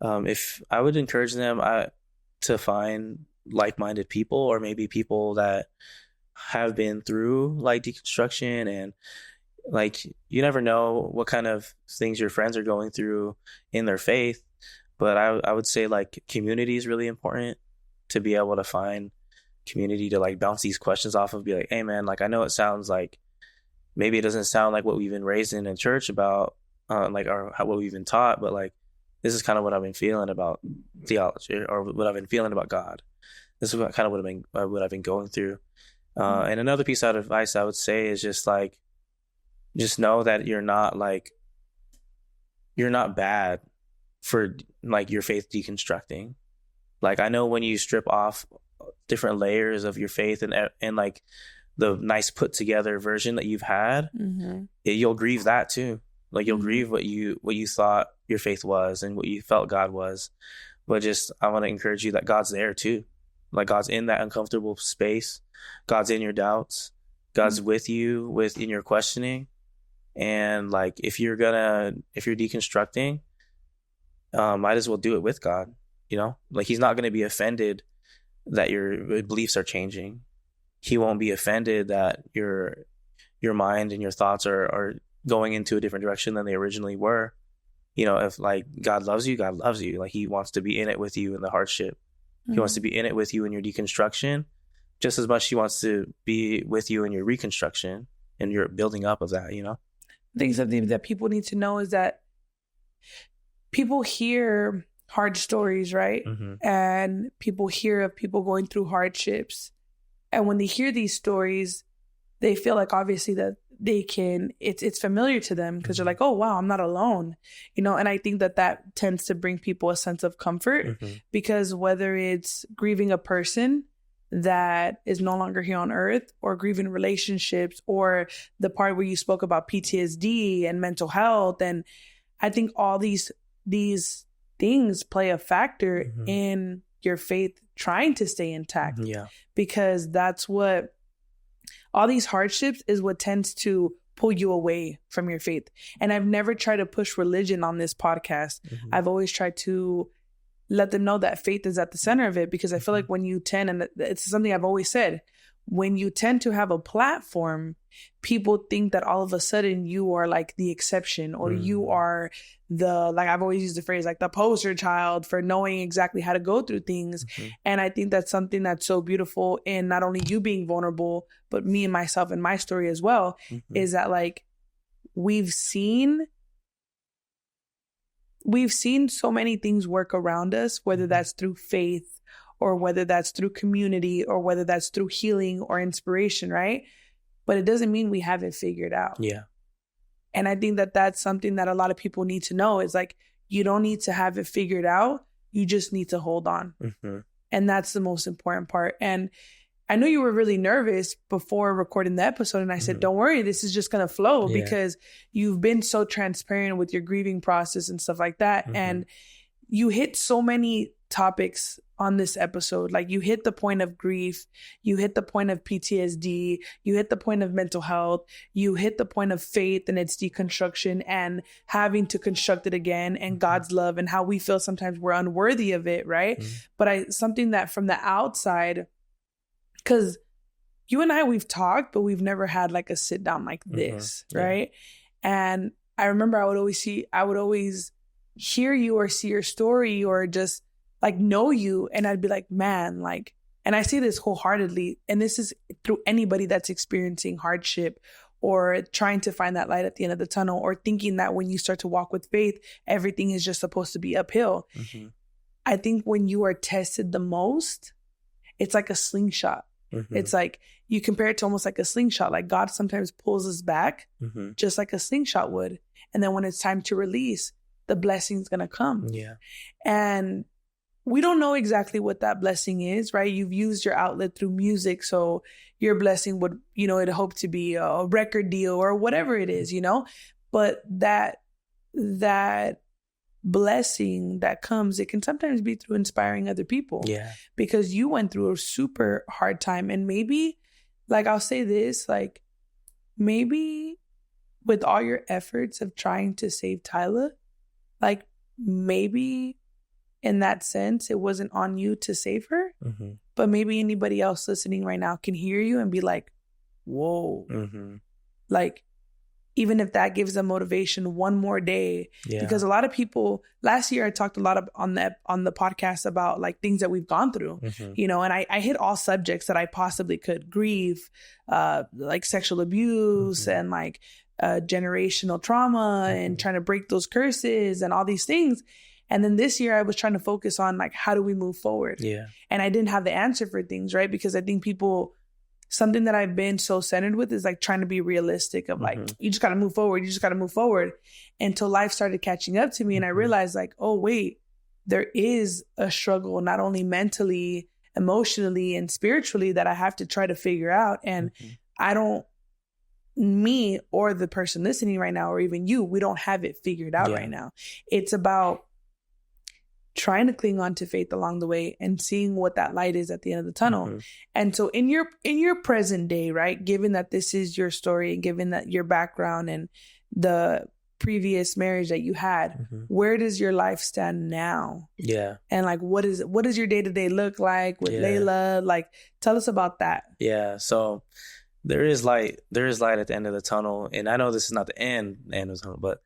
If I would encourage them to find like-minded people, or maybe people that have been through like deconstruction, and like you never know what kind of things your friends are going through in their faith, but I would say like community is really important, to be able to find community to like bounce these questions off of, be like, hey man, like I know it sounds like maybe it doesn't sound like what we've been raised in church about like or what we've been taught, but like this is kind of what I've been feeling about theology, or what I've been feeling about God. This is kind of what I've been going through. And another piece of advice I would say is just know that you're not bad for like your faith deconstructing. Like I know when you strip off different layers of your faith and like the nice put together version that you've had, mm-hmm. You'll grieve that too. Like you'll grieve what you thought your faith was and what you felt God was. But I want to encourage you that God's there too. Like God's in that uncomfortable space. God's in your doubts. God's with you in your questioning. And like, if you're deconstructing, might as well do it with God, like he's not going to be offended that your beliefs are changing. He won't be offended that your mind and your thoughts are going into a different direction than they originally were. If like God loves you, like he wants to be in it with you in the hardship. He wants to be in it with you in your deconstruction just as much as he wants to be with you in your reconstruction and your building up of that, I think something that people need to know is that people hear hard stories, right? Mm-hmm. And people hear of people going through hardships. And when they hear these stories, they feel like obviously that they can, it's familiar to them because they're like, oh, wow, I'm not alone, and I think that tends to bring people a sense of comfort, mm-hmm. because whether it's grieving a person that is no longer here on earth, or grieving relationships, or the part where you spoke about PTSD and mental health, and I think all these things play a factor, mm-hmm. in your faith trying to stay intact. Yeah, because that's what all these hardships is what tends to pull you away from your faith. And I've never tried to push religion on this podcast. Mm-hmm. I've always tried to let them know that faith is at the center of it, because I feel like when you tend, and it's something I've always said, when you tend to have a platform, people think that all of a sudden you are like the exception, or you are the, like I've always used the phrase, like the poster child for knowing exactly how to go through things. And I think that's something that's so beautiful in not only you being vulnerable, but me and myself and my story as well, is that like we've seen so many things work around us, whether that's through faith or whether that's through community or whether that's through healing or inspiration, right? But it doesn't mean we have it figured out. Yeah. And I think that that's something that a lot of people need to know, is like, you don't need to have it figured out. You just need to hold on. And that's the most important part. And I know you were really nervous before recording the episode. And I said, don't worry, this is just going to flow, because you've been so transparent with your grieving process and stuff like that. And you hit so many topics on this episode. Like, you hit the point of grief, you hit the point of PTSD, you hit the point of mental health, you hit the point of faith and its deconstruction and having to construct it again, and God's love and how we feel sometimes we're unworthy of it, right? But something that from the outside, because you and I, we've talked, but we've never had like a sit down like this, right? And I remember I would always hear you or see your story or just like know you, and I'd be like, man, like, and I say this wholeheartedly, and this is through anybody that's experiencing hardship or trying to find that light at the end of the tunnel, or thinking that when you start to walk with faith, everything is just supposed to be uphill. I think when you are tested the most, it's like a slingshot. It's like, you compare it to almost like a slingshot. Like, God sometimes pulls us back just like a slingshot would. And then when it's time to release, the blessing's going to come. Yeah. And we don't know exactly what that blessing is, right? You've used your outlet through music. So your blessing would, it'd hope to be a record deal or whatever it is, but that blessing that comes, it can sometimes be through inspiring other people. Yeah. Because you went through a super hard time. And maybe, like, I'll say this, like, maybe with all your efforts of trying to save Tyler, like, maybe in that sense, it wasn't on you to save her, but maybe anybody else listening right now can hear you and be like, whoa, like, even if that gives them motivation one more day, because a lot of people, last year I talked a lot on the podcast about like things that we've gone through, and I hit all subjects that I possibly could: grief, like sexual abuse, and like generational trauma, and trying to break those curses and all these things. And then this year I was trying to focus on like, how do we move forward? Yeah. And I didn't have the answer for things, right? Because I think something that I've been so centered with is like trying to be realistic of like, you just got to move forward. You just got to move forward, until life started catching up to me. And I realized like, oh, wait, there is a struggle, not only mentally, emotionally, and spiritually, that I have to try to figure out. And me or the person listening right now, or even you, we don't have it figured out right now. It's about trying to cling on to faith along the way and seeing what that light is at the end of the tunnel. And so in your present day, right, given that this is your story and given that your background and the previous marriage that you had, where does your life stand now? Yeah. And like, what does your day-to-day look like with Layla? Like, tell us about that. Yeah. So there is light at the end of the tunnel. And I know this is not the end of the tunnel, but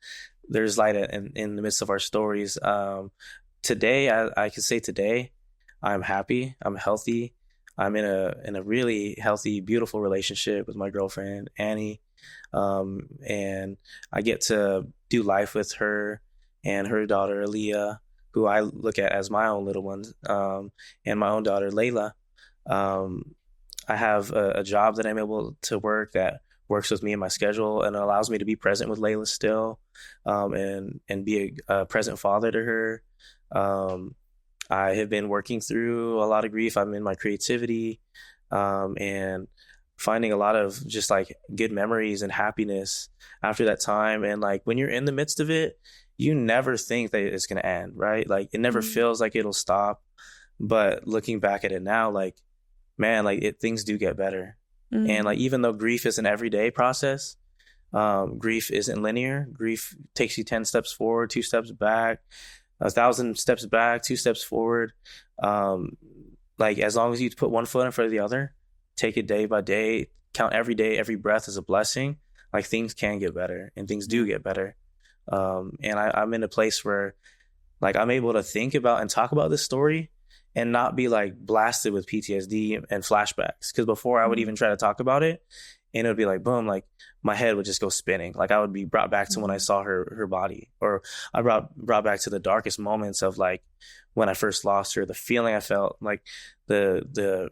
there's light in the midst of our stories. Today, I can say today, I'm happy, I'm healthy, I'm in a really healthy, beautiful relationship with my girlfriend, Annie, and I get to do life with her and her daughter, Aaliyah, who I look at as my own little ones, and my own daughter, Layla. I have a job that I'm able to work that works with me and my schedule and allows me to be present with Layla still, and be a present father to her. I have been working through a lot of grief. I'm in my creativity, and finding a lot of just like good memories and happiness after that time. And like, when you're in the midst of it, you never think that it's going to end, right? Like, it never feels like it'll stop. But looking back at it now, like, man, like things do get better. And like, even though grief is an everyday process, grief isn't linear. Grief takes you 10 steps forward, 2 steps back, 1,000 steps back, 2 steps forward. Like, as long as you put one foot in front of the other, take it day by day, count every day, every breath as a blessing, like things can get better and things do get better. And I'm in a place where like I'm able to think about and talk about this story and not be like blasted with PTSD and flashbacks. Because before I would even try to talk about it, and it would be like, boom, like my head would just go spinning. Like I would be brought back to when I saw her body, or I brought back to the darkest moments of like when I first lost her, the feeling I felt, like the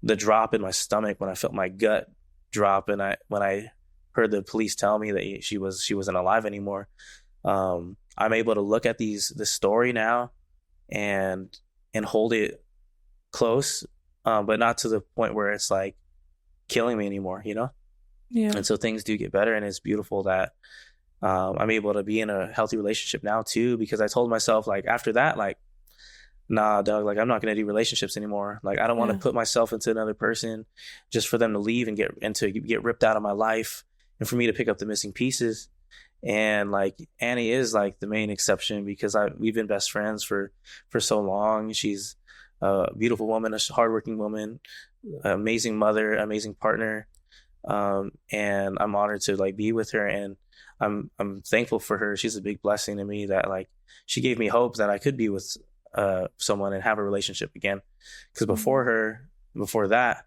drop in my stomach when I felt my gut drop, and when I heard the police tell me that she wasn't alive anymore. I'm able to look at this story now and hold it close, but not to the point where it's like killing me anymore, you know? Yeah. And so things do get better, and it's beautiful that I'm able to be in a healthy relationship now too, because I told myself like after that, like, nah, Doug, like I'm not going to do relationships anymore. Like I don't want to put myself into another person just for them to leave and get ripped out of my life and for me to pick up the missing pieces. And like Annie is like the main exception, because we've been best friends for so long. She's a beautiful woman, a hardworking woman, amazing mother, amazing partner. And I'm honored to like be with her, and I'm thankful for her. She's a big blessing to me, that like she gave me hope that I could be with someone and have a relationship again. Because before that,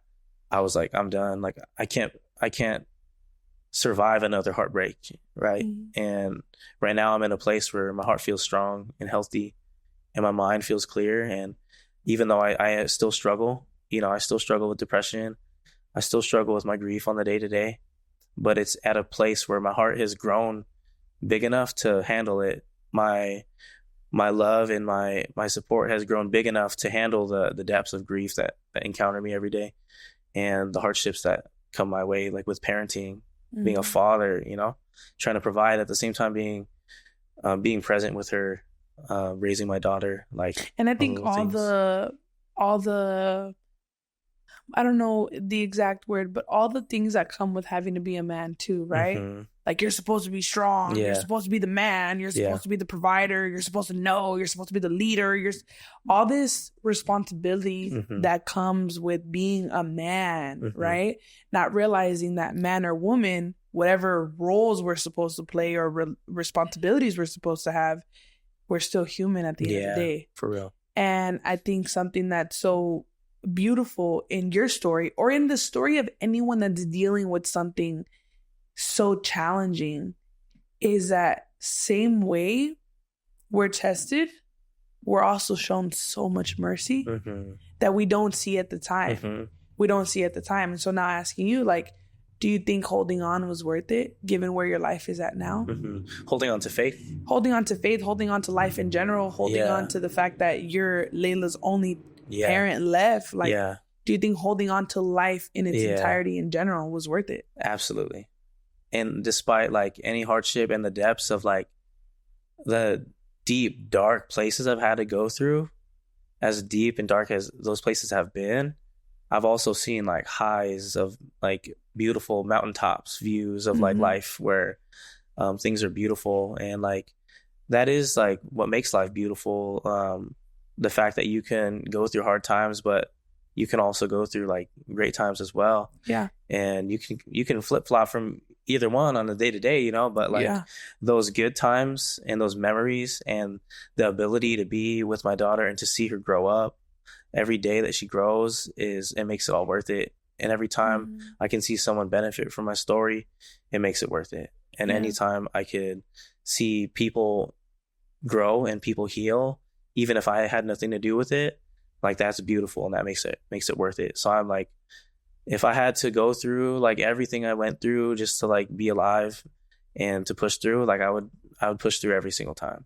I was like, I'm done. Like I can't survive another heartbreak, right? And right now I'm in a place where my heart feels strong and healthy, and my mind feels clear. And even though I still struggle, you know, I still struggle with depression, I still struggle with my grief on the day-to-day, but it's at a place where my heart has grown big enough to handle it. My love and my support has grown big enough to handle the depths of grief that encounter me every day, and the hardships that come my way, like with parenting, being a father, you know, trying to provide at the same time being present with her, raising my daughter. Like, and I think all the I don't know the exact word, but all the things that come with having to be a man too, right? Like you're supposed to be strong. You're supposed to be the man. You're supposed to be the provider. You're supposed to know. You're supposed to be the leader. All this responsibility that comes with being a man, right? Not realizing that man or woman, whatever roles we're supposed to play or responsibilities we're supposed to have, we're still human at the end of the day. For real. And I think something that's so beautiful in your story, or in the story of anyone that's dealing with something so challenging, is that same way we're tested, we're also shown so much mercy that we don't see at the time. We don't see at the time. And so now asking you, like, do you think holding on was worth it, given where your life is at now? Holding on to faith. Holding on to faith, holding on to life in general, holding on to the fact that you're Layla's only parent left. Like, do you think holding on to life in its entirety in general was worth it? Absolutely. And despite like any hardship and the depths of like the deep, dark places I've had to go through, as deep and dark as those places have been, I've also seen like highs of like beautiful mountaintops, views of like life where things are beautiful. And like that is like what makes life beautiful. The fact that you can go through hard times, but you can also go through like great times as well. Yeah. And you can flip flop from either one on the day to day, you know, but like those good times and those memories and the ability to be with my daughter and to see her grow up every day that she grows, it makes it all worth it. And every time I can see someone benefit from my story, it makes it worth it. And anytime I could see people grow and people heal, even if I had nothing to do with it, like that's beautiful, and that makes it worth it. So I'm like, if I had to go through like everything I went through just to like be alive and to push through, like I would push through every single time.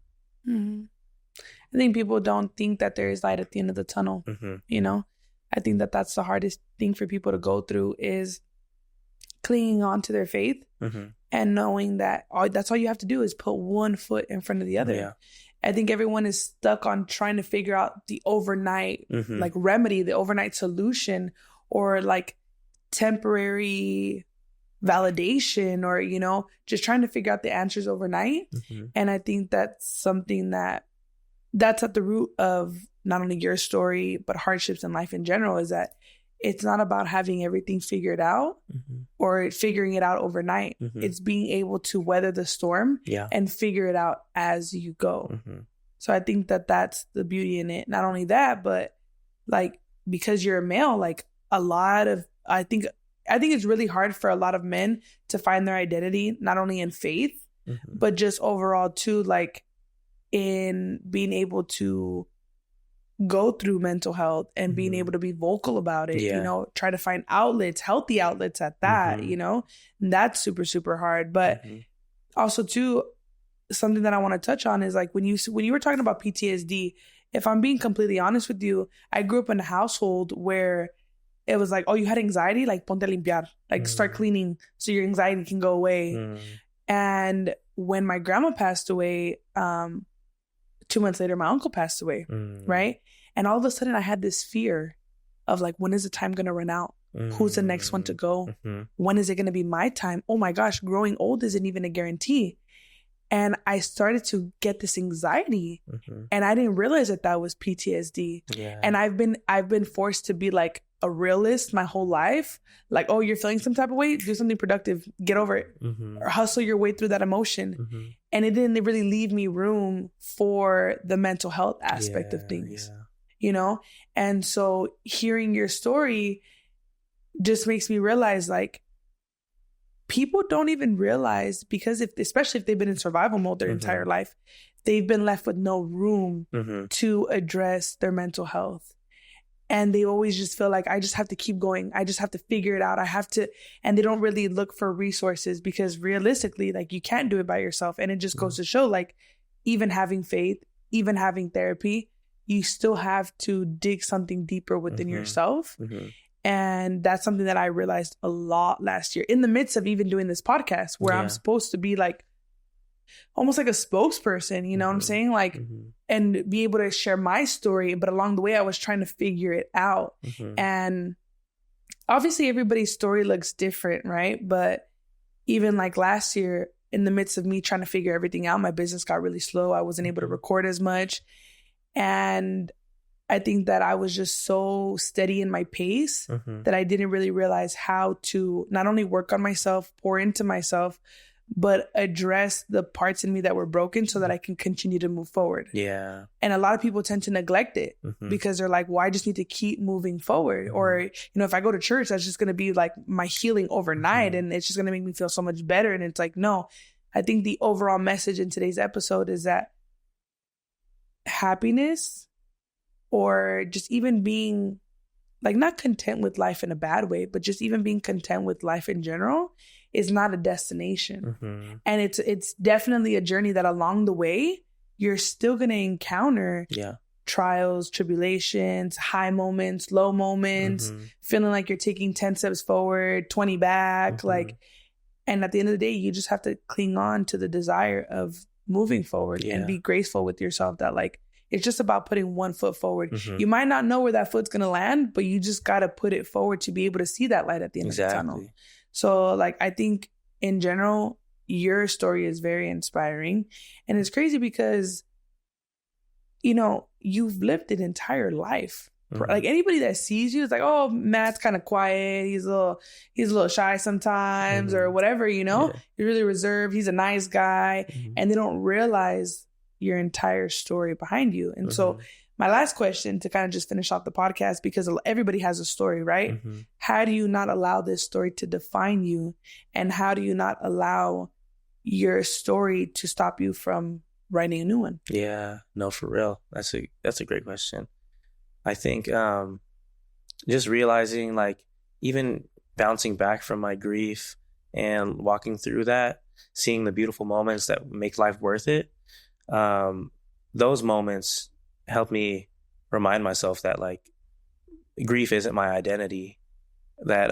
I think people don't think that there is light at the end of the tunnel. You know, I think that that's the hardest thing for people to go through, is clinging on to their faith and knowing that that's all you have to do is put one foot in front of the other. I think everyone is stuck on trying to figure out the overnight like remedy, the overnight solution, or like temporary validation, or, you know, just trying to figure out the answers overnight. And I think that's something that's at the root of not only your story, but hardships in life in general, is that it's not about having everything figured out or figuring it out overnight. It's being able to weather the storm and figure it out as you go. So I think that that's the beauty in it. Not only that, but like, because you're a male, like I think it's really hard for a lot of men to find their identity, not only in faith, but just overall too, like in being able to go through mental health and being able to be vocal about it, you know, try to find outlets, healthy outlets at that, you know, and that's super, super hard. But also too, something that I want to touch on is like when you were talking about PTSD, if I'm being completely honest with you, I grew up in a household where it was like, oh, you had anxiety? Like, ponte a limpiar. Like, start cleaning so your anxiety can go away. And when my grandma passed away, 2 months later, my uncle passed away, right? And all of a sudden, I had this fear of like, when is the time going to run out? Who's the next one to go? When is it going to be my time? Oh my gosh, growing old isn't even a guarantee. And I started to get this anxiety, and I didn't realize that was PTSD. And I've been forced to be like a realist my whole life. Like, oh, you're feeling some type of way, do something productive, get over it, or hustle your way through that emotion. And it didn't really leave me room for the mental health aspect of things, you know? And so hearing your story just makes me realize, like, people don't even realize, because especially if they've been in survival mode their entire life, they've been left with no room to address their mental health. And they always just feel like, I just have to keep going. I just have to figure it out. And they don't really look for resources, because realistically, like, you can't do it by yourself. And it just goes to show, like, even having faith, even having therapy, you still have to dig something deeper within yourself. And that's something that I realized a lot last year in the midst of even doing this podcast, where I'm supposed to be like, almost like a spokesperson, you know what I'm saying? Like, and be able to share my story. But along the way, I was trying to figure it out. And obviously everybody's story looks different, right? But even like last year, in the midst of me trying to figure everything out, my business got really slow. I wasn't able to record as much. And I think that I was just so steady in my pace that I didn't really realize how to not only work on myself, pour into myself, but address the parts in me that were broken so that I can continue to move forward. And a lot of people tend to neglect it because they're like, well, I just need to keep moving forward. Or, you know, if I go to church, that's just going to be like my healing overnight and it's just going to make me feel so much better. And it's like, no, I think the overall message in today's episode is that happiness, or just even being like not content with life in a bad way, but just even being content with life in general, is not a destination. And it's definitely a journey that along the way, you're still going to encounter trials, tribulations, high moments, low moments, feeling like you're taking 10 steps forward, 20 back. Like, and at the end of the day, you just have to cling on to the desire of moving forward and be graceful with yourself, that like, it's just about putting one foot forward. You might not know where that foot's going to land, but you just got to put it forward to be able to see that light at the end of the tunnel. So like, I think in general, your story is very inspiring. And it's crazy because, you know, you've lived an entire life. Like anybody that sees you is like, oh, Matt's kind of quiet. He's a little shy sometimes or whatever, you know, he's really reserved. He's a nice guy. And they don't realize your entire story behind you. And so my last question, to kind of just finish off the podcast, because everybody has a story, right? How do you not allow this story to define you? And how do you not allow your story to stop you from writing a new one? Yeah, no, for real. That's a great question. I think just realizing, like, even bouncing back from my grief and walking through that, seeing the beautiful moments that make life worth it, those moments help me remind myself that, like, grief isn't my identity, that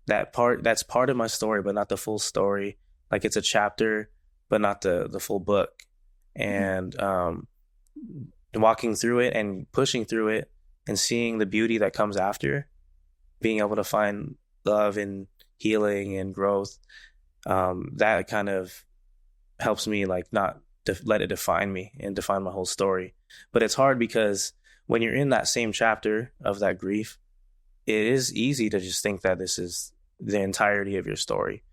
that's part of my story, but not the full story. Like, it's a chapter, but not the full book. And walking through it and pushing through it and seeing the beauty that comes after, being able to find love and healing and growth, that kind of helps me, like, not let it define me and define my whole story. But it's hard because when you're in that same chapter of that grief, it is easy to just think that this is the entirety of your story.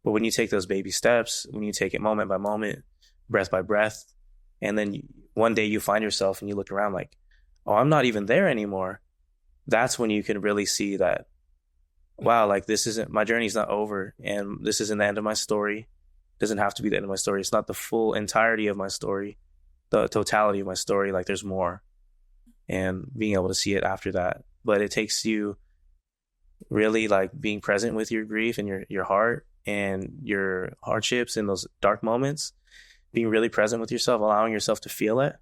But when you take those baby steps, when you take it moment by moment, breath by breath, and then one day you find yourself and you look around like, oh, I'm not even there anymore. That's when you can really see that, wow, like my journey's not over, and this isn't the end of my story. It doesn't have to be the end of my story. It's not the full entirety of my story, the totality of my story. Like there's more, and being able to see it after that. But it takes you really like being present with your grief and your heart and your hardships in those dark moments, being really present with yourself, allowing yourself to feel it,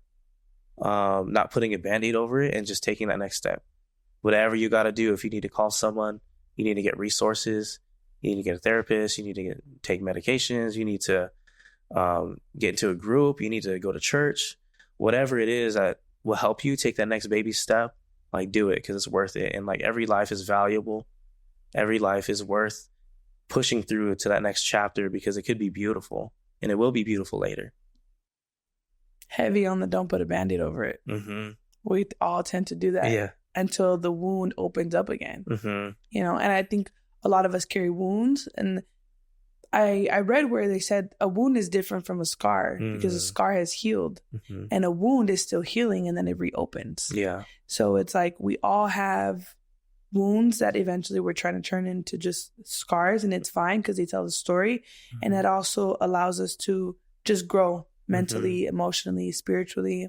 not putting a Band-Aid over it, and just taking that next step. Whatever you got to do, if you need to call someone, you need to get resources, you need to get a therapist, you need to take medications, you need to get into a group, you need to go to church, whatever it is that will help you take that next baby step, like do it, because it's worth it. And like every life is valuable. Every life is worth pushing through to that next chapter, because it could be beautiful, and it will be beautiful later. Heavy on the don't put a Band-Aid over it. Mm-hmm. We all tend to do that. Yeah. Until the wound opens up again. Mm-hmm. You know, and I think a lot of us carry wounds. And I read where they said a wound is different from a scar, because a scar has healed, and a wound is still healing, and then it reopens. Yeah. So it's like we all have wounds that eventually we're trying to turn into just scars, and it's fine because they tell the story. And that also allows us to just grow mentally, emotionally, spiritually.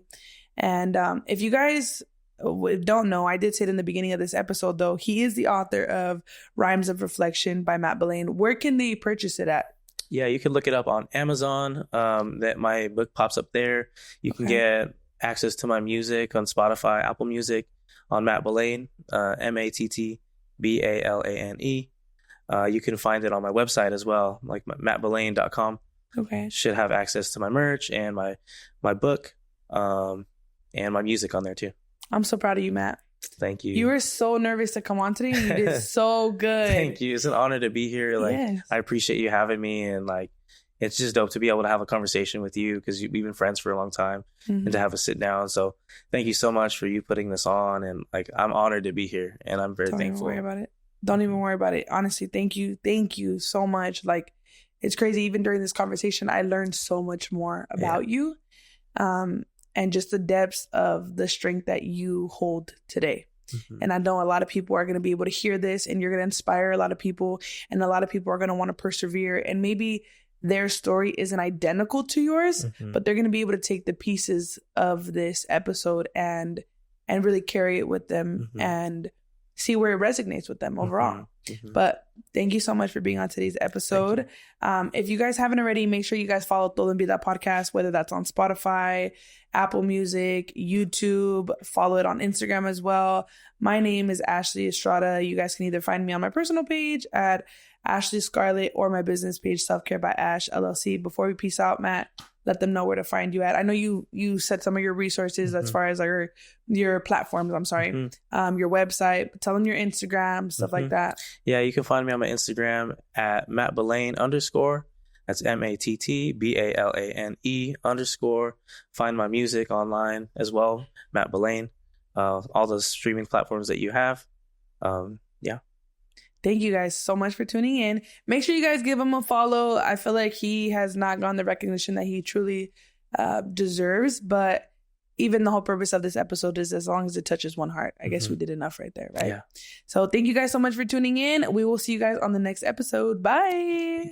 And if you guys don't know, I did say it in the beginning of this episode, though, he is the author of Rhymes of Reflection by Matt Balane. Where can they purchase it at? Yeah, you can look it up on Amazon. That my book pops up there. You can get access to my music on Spotify, Apple Music, on Matt Balane, MattBalane. You can find it on my website as well, like mattbalane.com. Okay. Should have access to my merch and my book, and my music on there too. I'm so proud of you, Matt. Thank you. You were so nervous to come on today, and you did so good. Thank you. It's an honor to be here. Like, yes. I appreciate you having me, and like, it's just dope to be able to have a conversation with you, because we've been friends for a long time, and to have a sit down. So thank you so much for you putting this on, and like, I'm honored to be here, and I'm very thankful. Don't even worry about it. Don't even worry about it. Honestly, thank you. Thank you so much. Like, it's crazy. Even during this conversation, I learned so much more about you. And just the depths of the strength that you hold today. And I know a lot of people are going to be able to hear this, and you're going to inspire a lot of people, and a lot of people are going to want to persevere, and maybe their story isn't identical to yours, but they're going to be able to take the pieces of this episode and really carry it with them and see where it resonates with them overall. But thank you so much for being on today's episode. If you guys haven't already, make sure you guys follow Todo en Vida podcast, whether that's on Spotify, Apple Music, YouTube. Follow it on Instagram as well. My name is Ashley Estrada. You guys can either find me on my personal page at Ashley Scarlett or my business page, Self Care by Ash LLC. Before we peace out, Matt, let them know where to find you at. I know you said some of your resources as far as like your platforms. I'm sorry, your website. Tell them your Instagram, stuff like that. Yeah, you can find me on my Instagram at Matt Balane _. That's MattBalane_. Find my music online as well, Matt Balane. All the streaming platforms that you have. Yeah. Thank you guys so much for tuning in. Make sure you guys give him a follow. I feel like he has not gotten the recognition that he truly deserves. But even the whole purpose of this episode is as long as it touches one heart. I guess we did enough right there, right? Yeah. So thank you guys so much for tuning in. We will see you guys on the next episode. Bye.